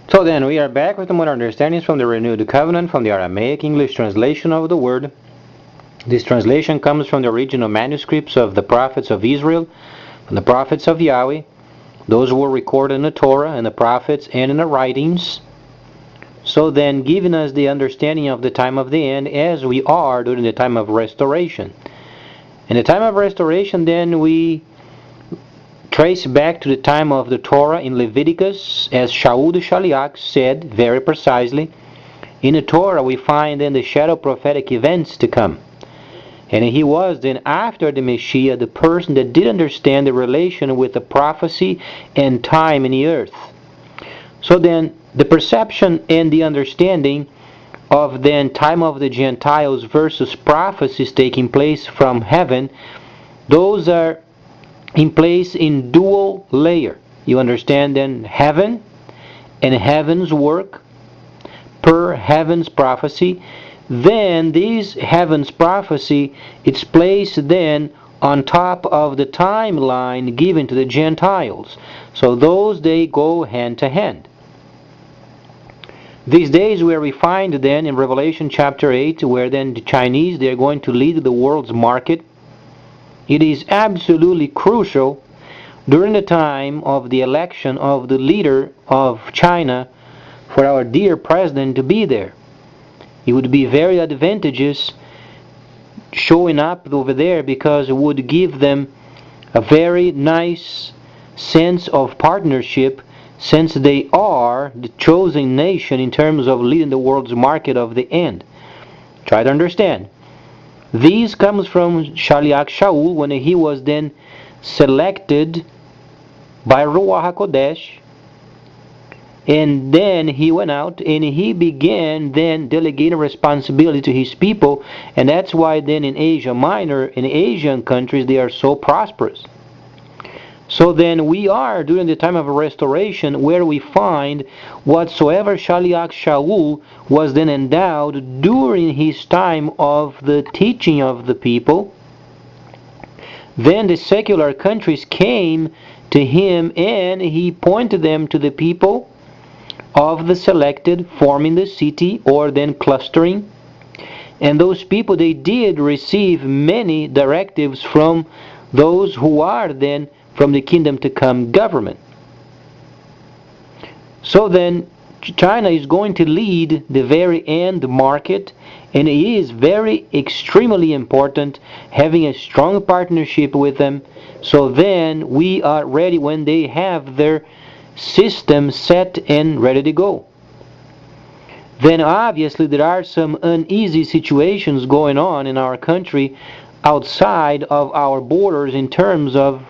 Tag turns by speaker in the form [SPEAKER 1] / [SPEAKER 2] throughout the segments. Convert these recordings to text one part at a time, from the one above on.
[SPEAKER 1] So then we are back with the modern understandings from the Renewed Covenant from the Aramaic English translation of the word. This translation comes from the original manuscripts of the prophets of Israel, from the prophets of Yahweh, those who were recorded in the Torah and the prophets and in the writings. So then giving us the understanding of the time of the end as we are during the time of restoration. In the time of restoration then we trace back to the time of the Torah in Leviticus, as Shaul the Shaliach said very precisely. In the Torah we find then the shadow prophetic events to come. And he was then, after the Messiah, the person that did understand the relation with the prophecy and time in the earth. So then, the perception and the understanding of then time of the Gentiles versus prophecies taking place from heaven, those are in place in dual layer. You understand then heaven and heaven's work per heaven's prophecy. Then this heaven's prophecy, it's placed then on top of the timeline given to the Gentiles. So those they go hand to hand. These days where we find then in Revelation chapter 8, where then the Chinese, they're going to lead the world's market, it is absolutely crucial during the time of the election of the leader of China for our dear president to be there. It would be very advantageous showing up over there because it would give them a very nice sense of partnership, since they are the chosen nation in terms of leading the world's market of the end. Try to understand. This comes from Shaliach Shaul when he was then selected by Ruach HaKodesh, and then he went out and he began then delegating responsibility to his people, and that's why then in Asia Minor, in Asian countries, they are so prosperous. So then we are during the time of restoration where we find whatsoever Shaliach Shaul was then endowed during his time of the teaching of the people. Then the secular countries came to him and he pointed them to the people of the selected, forming the city or then clustering. And those people, they did receive many directives from those who are then from the kingdom to come government. So then China is going to lead the very end market, and it is very extremely important having a strong partnership with them, so then we are ready when they have their system set and ready to go. Then obviously there are some uneasy situations going on in our country outside of our borders in terms of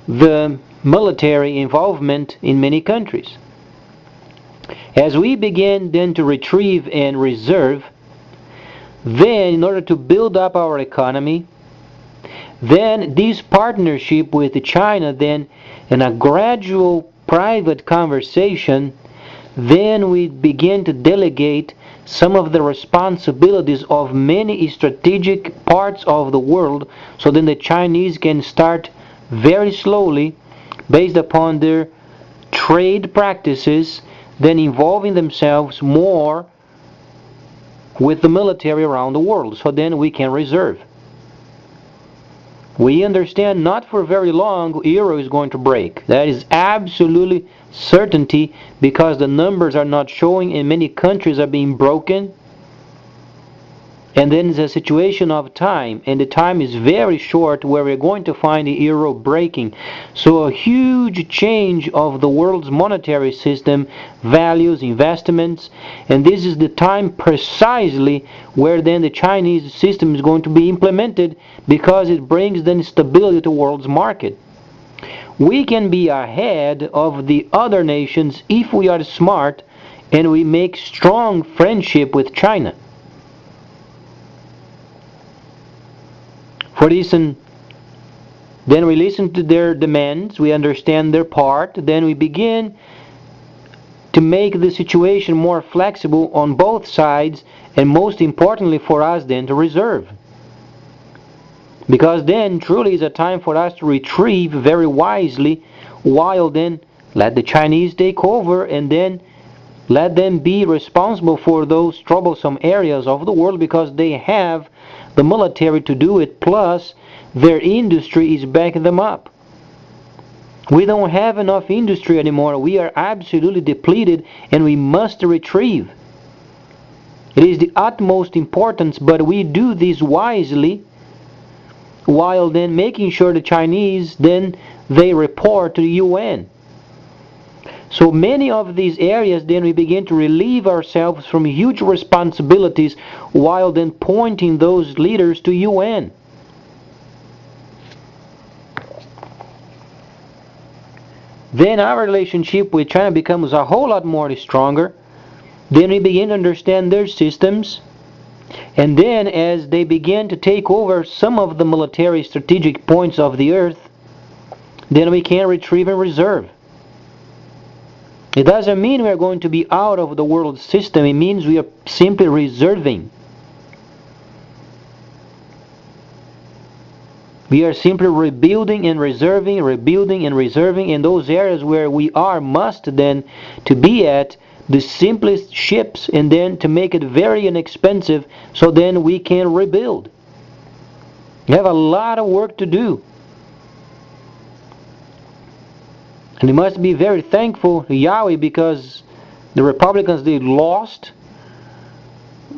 [SPEAKER 1] the military involvement in many countries. As we begin then to retrieve and reserve, then in order to build up our economy, then this partnership with China, then in a gradual private conversation, then we begin to delegate some of the responsibilities of many strategic parts of the world, so then the Chinese can start very slowly, based upon their trade practices, then involving themselves more with the military around the world, so then we can reserve. We understand not for very long euro is going to break. That is absolutely certainty, because the numbers are not showing and many countries are being broken. And then it's a situation of time, and the time is very short where we're going to find the euro breaking. So a huge change of the world's monetary system, values, investments, and this is the time precisely where then the Chinese system is going to be implemented, because it brings then stability to the world's market. We can be ahead of the other nations if we are smart and we make strong friendship with China. For instance, then we listen to their demands, we understand their part, then we begin to make the situation more flexible on both sides, and most importantly for us then to reserve. Because then truly is a time for us to retrieve very wisely, while then let the Chinese take over, and then let them be responsible for those troublesome areas of the world, because they have the military to do it, plus their industry is backing them up. We don't have enough industry anymore. We are absolutely depleted, and we must retrieve. It is the utmost importance, but we do this wisely, while then making sure the Chinese, then they report to the UN. So many of these areas, then we begin to relieve ourselves from huge responsibilities, while then pointing those leaders to UN. Then our relationship with China becomes a whole lot more stronger. Then we begin to understand their systems. And then as they begin to take over some of the military strategic points of the earth, then we can retrieve and reserve. It doesn't mean we are going to be out of the world system. It means we are simply reserving. We are simply rebuilding and reserving in those areas where we are must then to be at the simplest ships, and then to make it very inexpensive, so then we can rebuild. We have a lot of work to do. And we must be very thankful to Yahweh, because the Republicans, they lost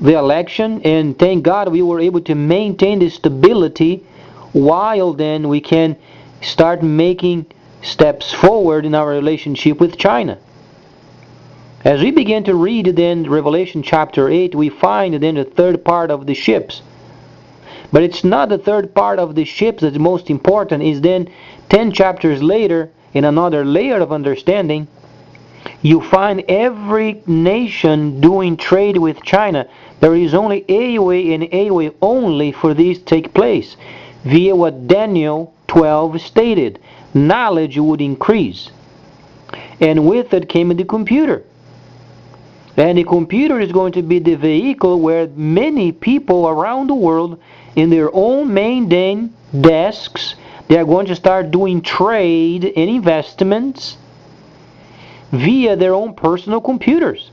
[SPEAKER 1] the election, and thank God we were able to maintain the stability, while then we can start making steps forward in our relationship with China. As we begin to read then Revelation chapter 8, we find then the third part of the ships. But it's not the third part of the ships that's most important. It's then 10 chapters later, in another layer of understanding, you find every nation doing trade with China. There is only a way and a way only for this to take place, via what Daniel 12 stated. Knowledge would increase. And with it came the computer. And the computer is going to be the vehicle where many people around the world, in their own main desks, they are going to start doing trade and investments via their own personal computers.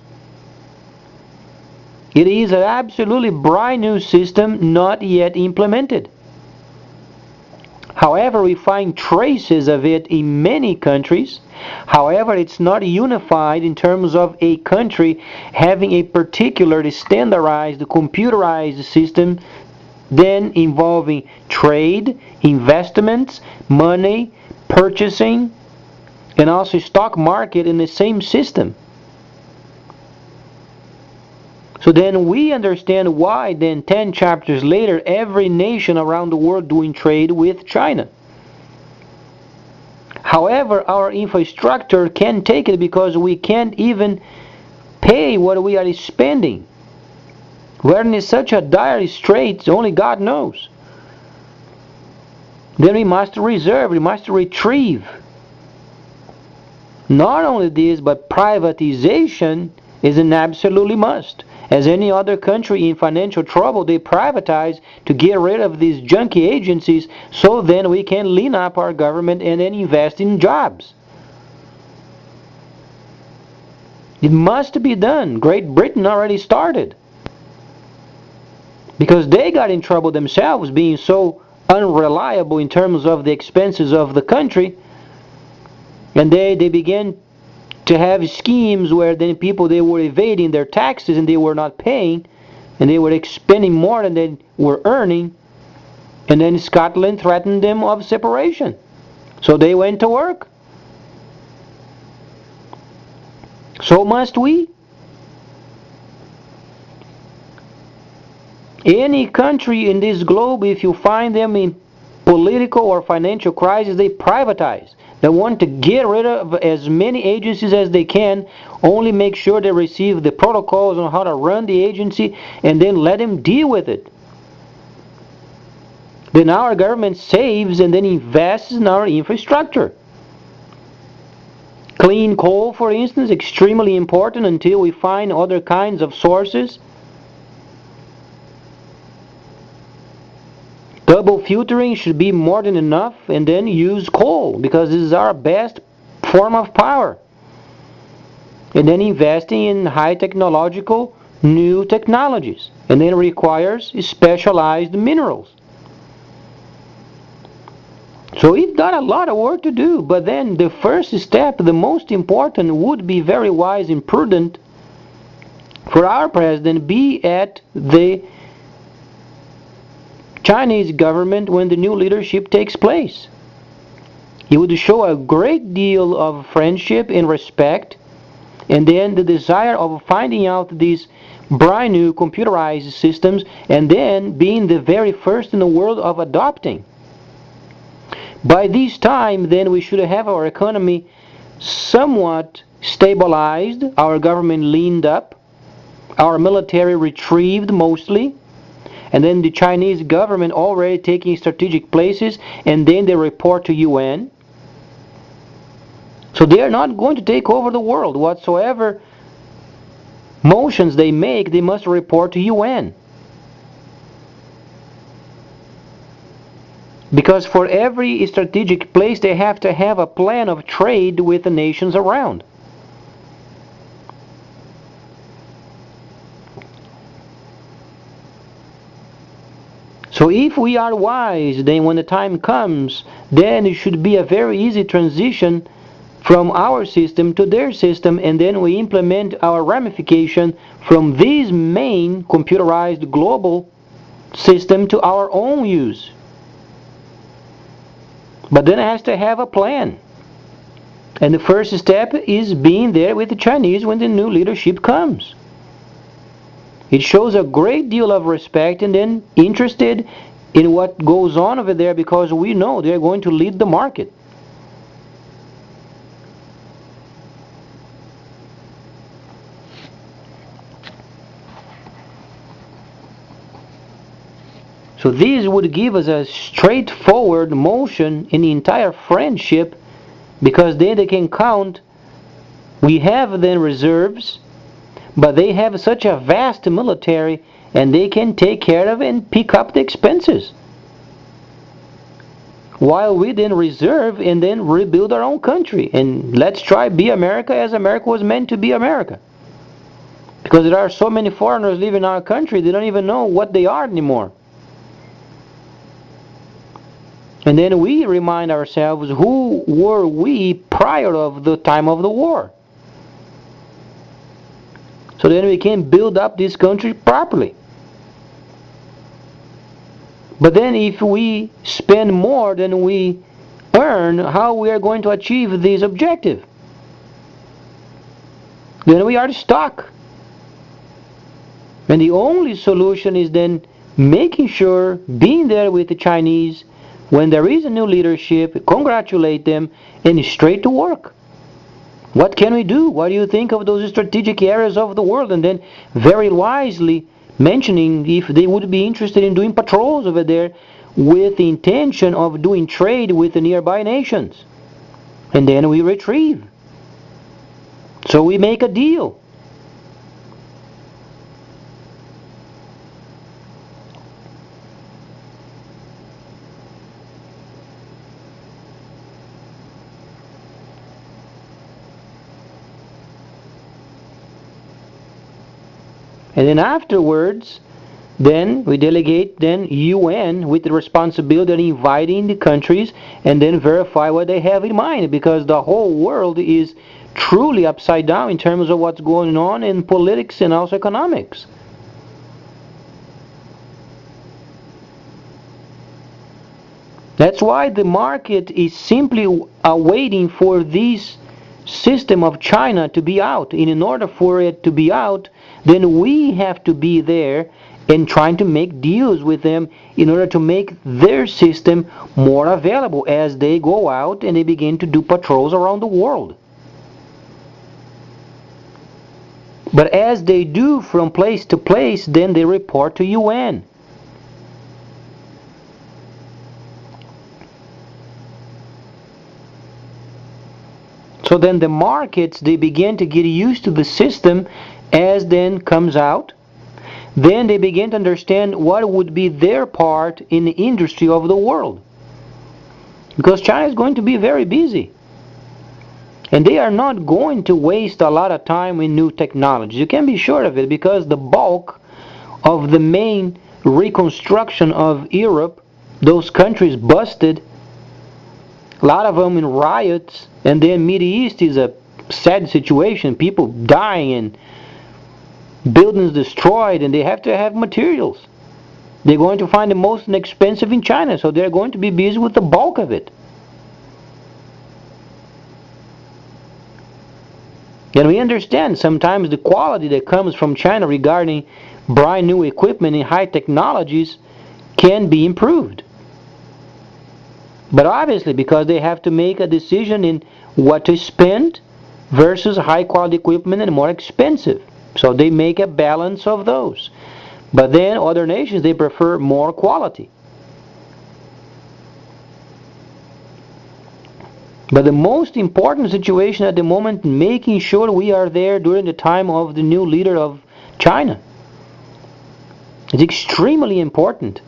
[SPEAKER 1] It is an absolutely brand new system, not yet implemented. However, we find traces of it in many countries. However, it's not unified in terms of a country having a particular standardized, computerized system, then involving trade, investments, money, purchasing, and also stock market in the same system. So then we understand why then 10 chapters later every nation around the world doing trade with China. However, our infrastructure can't take it, because we can't even pay what we are spending. We're in such a dire straits, only God knows. Then we must reserve, we must retrieve. Not only this, but privatization is an absolutely must. As any other country in financial trouble, they privatize to get rid of these junky agencies, so then we can lean up our government and then invest in jobs. It must be done. Great Britain already started, because they got in trouble themselves, being so unreliable in terms of the expenses of the country, and they began to have schemes where then people, they were evading their taxes and they were not paying, and they were spending more than they were earning, and then Scotland threatened them of separation, so they went to work. So must we. Any country in this globe, if you find them in political or financial crisis, they privatize. They want to get rid of as many agencies as they can, only make sure they receive the protocols on how to run the agency, and then let them deal with it. Then our government saves and then invests in our infrastructure. Clean coal, for instance, extremely important until we find other kinds of sources. Double filtering should be more than enough, and then use coal because this is our best form of power. And then investing in high technological new technologies, and then requires specialized minerals. So we've got a lot of work to do, but then the first step, the most important, would be very wise and prudent for our president be at the Chinese government when the new leadership takes place. He would show a great deal of friendship and respect, and then the desire of finding out these brand new computerized systems, and then being the very first in the world of adopting. By this time, then, we should have our economy somewhat stabilized, our government leaned up, our military retrieved mostly, and then the Chinese government already taking strategic places, and then they report to UN. So they are not going to take over the world. Whatsoever motions they make, they must report to UN. Because for every strategic place, they have to have a plan of trade with the nations around. So if we are wise, then when the time comes, then it should be a very easy transition from our system to their system, and then we implement our ramification from this main computerized global system to our own use. But then it has to have a plan. And the first step is being there with the Chinese when the new leadership comes. It shows a great deal of respect and then interested in what goes on over there because we know they're going to lead the market. So this would give us a straightforward motion in the entire friendship because then they can count. We have then reserves, but they have such a vast military and they can take care of and pick up the expenses. While we then reserve and then rebuild our own country. And let's try be America as America was meant to be America. Because there are so many foreigners living in our country, they don't even know what they are anymore. And then we remind ourselves, who were we prior of the time of the war? So then we can build up this country properly. But then if we spend more than we earn, how we are going to achieve this objective? Then we are stuck. And the only solution is then making sure, being there with the Chinese, when there is a new leadership, congratulate them, and straight to work. What can we do? What do you think of those strategic areas of the world? And then very wisely mentioning if they would be interested in doing patrols over there with the intention of doing trade with the nearby nations. And then we retrieve. So we make a deal. And then afterwards, then we delegate then UN with the responsibility of inviting the countries and then verify what they have in mind, because the whole world is truly upside down in terms of what's going on in politics and also economics. That's why the market is simply awaiting for this system of China to be out. And in order for it to be out, then we have to be there and trying to make deals with them in order to make their system more available as they go out and they begin to do patrols around the world. But as they do from place to place, then they report to UN. So then the markets, they begin to get used to the system as then comes out. then they begin to understand what would be their part in the industry of the world. Because China is going to be very busy. And they are not going to waste a lot of time in new technology. You can be sure of it, because the bulk of the main reconstruction of Europe, those countries busted, a lot of them in riots, and then Middle East is a sad situation, people dying and buildings destroyed, and they have to have materials. They're going to find the most expensive in China, so they're going to be busy with the bulk of it. And we understand sometimes the quality that comes from China regarding brand new equipment and high technologies can be improved. But obviously, because they have to make a decision in what to spend versus high quality equipment and more expensive. So they make a balance of those. But then other nations, they prefer more quality. But the most important situation at the moment, making sure we are there during the time of the new leader of China. It's extremely important.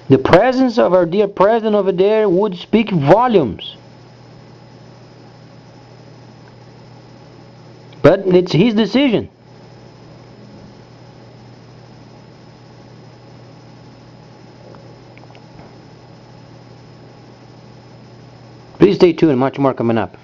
[SPEAKER 1] The presence of our dear president over there would speak volumes. But it's his decision. Please stay tuned, much more coming up.